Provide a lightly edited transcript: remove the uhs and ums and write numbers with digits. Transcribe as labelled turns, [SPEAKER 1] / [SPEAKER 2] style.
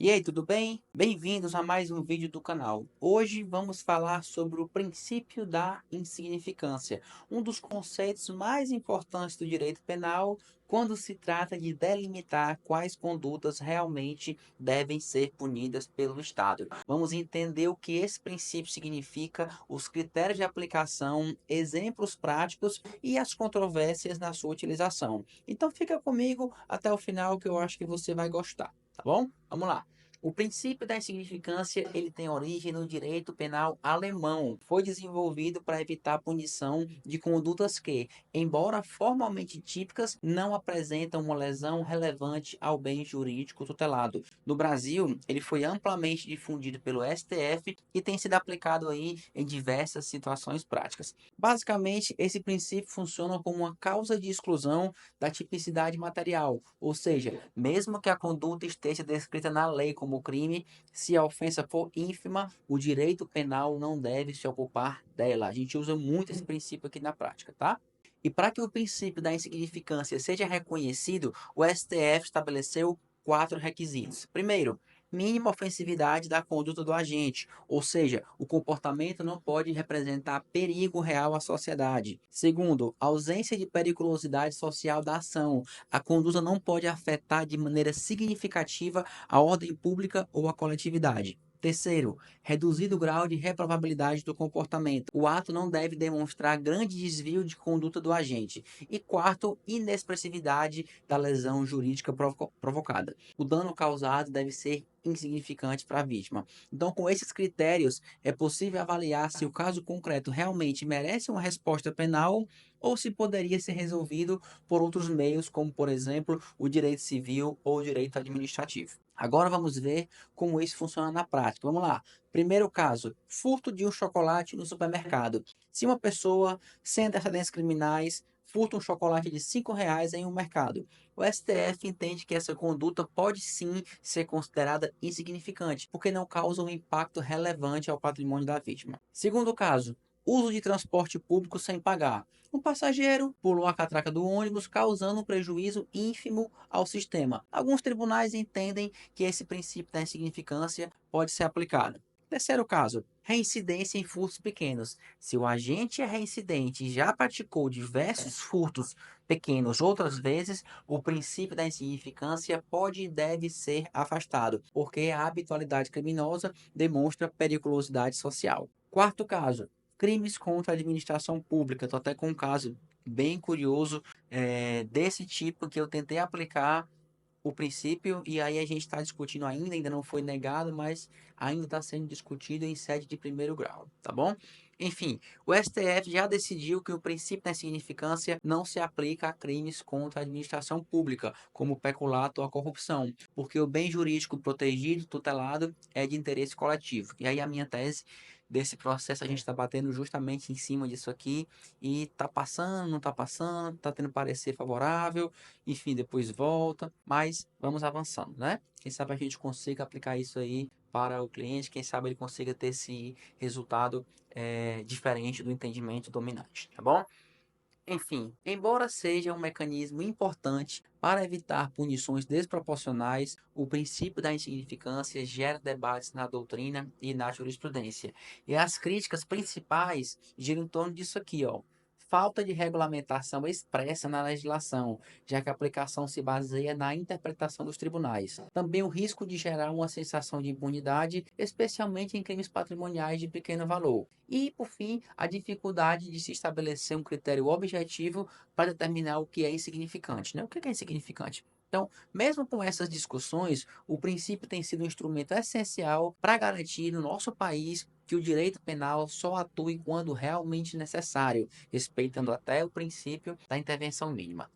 [SPEAKER 1] E aí, tudo bem? Bem-vindos a mais um vídeo do canal. Hoje vamos falar sobre o princípio da insignificância, um dos conceitos mais importantes do direito penal quando se trata de delimitar quais condutas realmente devem ser punidas pelo Estado. Vamos entender o que esse princípio significa, os critérios de aplicação, exemplos práticos e as controvérsias na sua utilização. Então fica comigo até o final que eu acho que você vai gostar, tá bom? Vamos lá. O princípio da insignificância ele tem origem no direito penal alemão. Foi desenvolvido para evitar a punição de condutas que, embora formalmente típicas, não apresentam uma lesão relevante ao bem jurídico tutelado. No Brasil, ele foi amplamente difundido pelo STF e tem sido aplicado aí em diversas situações práticas. Basicamente, esse princípio funciona como uma causa de exclusão da tipicidade material, ou seja, mesmo que a conduta esteja descrita na lei como crime, se a ofensa for ínfima, o direito penal não deve se ocupar dela. A gente usa muito esse princípio aqui na prática, tá? E para que o princípio da insignificância seja reconhecido, o STF estabeleceu quatro requisitos. Primeiro, mínima ofensividade da conduta do agente, ou seja, o comportamento não pode representar perigo real à sociedade. Segundo, ausência de periculosidade social da ação. A conduta não pode afetar de maneira significativa a ordem pública ou a coletividade. Terceiro, reduzido o grau de reprovabilidade do comportamento. O ato não deve demonstrar grande desvio de conduta do agente. E quarto, inexpressividade da lesão jurídica provocada. O dano causado deve ser insignificante para a vítima. Então, com esses critérios, é possível avaliar se o caso concreto realmente merece uma resposta penal ou se poderia ser resolvido por outros meios, como, por exemplo, o direito civil ou o direito administrativo. Agora vamos ver como isso funciona na prática. Vamos lá. Primeiro caso, furto de um chocolate no supermercado. Se uma pessoa sem antecedentes criminais furta um chocolate de R$ 5 em um mercado, o STF entende que essa conduta pode sim ser considerada insignificante, porque não causa um impacto relevante ao patrimônio da vítima. Segundo caso, uso de transporte público sem pagar. Um passageiro pulou a catraca do ônibus, causando um prejuízo ínfimo ao sistema. Alguns tribunais entendem que esse princípio da insignificância pode ser aplicado. Terceiro caso, reincidência em furtos pequenos. Se o agente é reincidente e já praticou diversos furtos pequenos outras vezes, o princípio da insignificância pode e deve ser afastado, porque a habitualidade criminosa demonstra periculosidade social. Quarto caso, crimes contra a administração pública. Estou até com um caso bem curioso desse tipo que eu tentei aplicar o princípio, e aí a gente está discutindo ainda não foi negado, mas ainda está sendo discutido em sede de primeiro grau, tá bom? Enfim, o STF já decidiu que o princípio da insignificância não se aplica a crimes contra a administração pública, como o peculato ou a corrupção, porque o bem jurídico protegido, tutelado, é de interesse coletivo. E aí a minha tese desse processo, a gente está batendo justamente em cima disso aqui, e tá passando, não tá passando, tá tendo parecer favorável, enfim, depois volta, mas vamos avançando, né? Quem sabe a gente consiga aplicar isso aí para o cliente, quem sabe ele consiga ter esse resultado diferente do entendimento dominante, tá bom? Enfim, embora seja um mecanismo importante para evitar punições desproporcionais, o princípio da insignificância gera debates na doutrina e na jurisprudência. E as críticas principais giram em torno disso aqui, ó. Falta de regulamentação expressa na legislação, já que a aplicação se baseia na interpretação dos tribunais. Também o risco de gerar uma sensação de impunidade, especialmente em crimes patrimoniais de pequeno valor. E, por fim, a dificuldade de se estabelecer um critério objetivo para determinar o que é insignificante, né? O que é insignificante? Então, mesmo com essas discussões, o princípio tem sido um instrumento essencial para garantir no nosso país que o direito penal só atue quando realmente necessário, respeitando até o princípio da intervenção mínima.